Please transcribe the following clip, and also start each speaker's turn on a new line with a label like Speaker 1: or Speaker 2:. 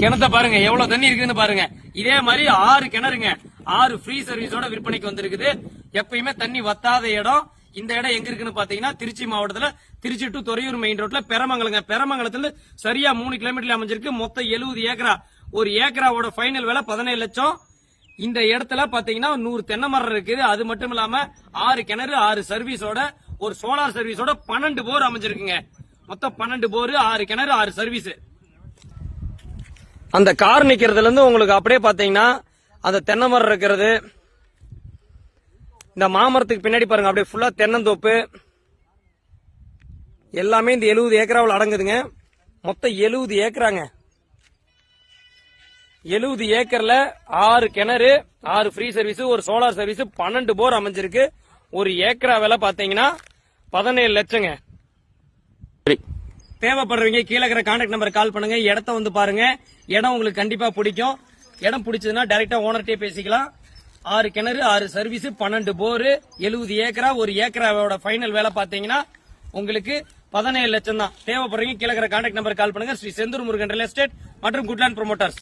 Speaker 1: கிணத்த பாருங்க எவ்வளவு தண்ணி இருக்குன்னு பாருங்க. இதே மாதிரி 6 கிணறுங்க, 6 ஃப்ரீ சர்வீஸோட விற்பனைக்கு வந்திருக்குது. எப்பயுமே தண்ணி வத்தாத இடம். இந்த இடம் எங்க இருக்குன்னு பாத்தீங்கன்னா திருச்சி மாவட்டத்துல திருச்சி டு துறையூர் மெயின் ரோட்ல பெரமங்கலங்க. பெரமங்கலத்துல சரியா 3 கிலோமீட்டர்ல அமைஞ்சிருக்கு. மொத்தம் 70 ஏக்கரா. ஒரு ஏக்கராவோட ஃபைனல் விலை 17 லட்சம். இந்த இடத்துல பாத்தீங்கன்னா 100 தென்னை மரம் இருக்குது. அது மட்டும் இல்லாம 6 கிணறு, 6 சர்வீஸோட ஒரு சோலார் சர்வீஸோட 12 போர் அமைஞ்சிருக்குங்க. மொத்தம் 12 போர், 6 கிணறு, 6 சர்வீஸ். அந்த கார் நிக்கிறதுல இருந்து உங்களுக்கு அப்படியே பாத்தீங்கன்னா அந்த தென்னை மரம் இருக்கிறது. இந்த மாமரத்துக்கு பின்னாடி பாருங்க, அப்படியே ஃபுல்லா தென்னந்தோப்பு எல்லாமே இந்த 70 ஏக்கராவில் அடங்குதுங்க. மொத்தம் 70 ஏக்கராங்க. 70 ஏக்கர்ல 6 கிணறு, 6 ஃப்ரீ சர்வீஸ், ஒரு சோலார் சர்வீஸ், 12 போர் அமைஞ்சிருக்கு. ஒரு ஏக்கரா விலை பாத்தீங்கன்னா 17 லட்சங்க. தேவைப்படுறவங்க கீழே இருக்கிற கான்டாக்ட் நம்பர் கால் பண்ணுங்க. இடத்த வந்து பாருங்க. இடம் உங்களுக்கு கண்டிப்பா பிடிக்கும். இடம் பிடிச்சதுன்னா டைரக்டா ஓனர்ட்டே பேசிக்கலாம். 6 கிணறு, 6 சர்வீஸ், 12 போர், 70 ஏக்கரா. ஒரு ஏக்கராவோட ஃபைனல் வேலை பாத்தீங்கன்னா உங்களுக்கு 17 லட்சம் தான். தேவைப்படுறவங்க கீழே இருக்கிற கான்டாக்ட் நம்பர் கால் பண்ணுங்க. ஸ்ரீ செந்தூர் முருகன் ரியல் எஸ்டேட் மற்றும் குட்லாண்ட் ப்ரொமோட்டர்ஸ்.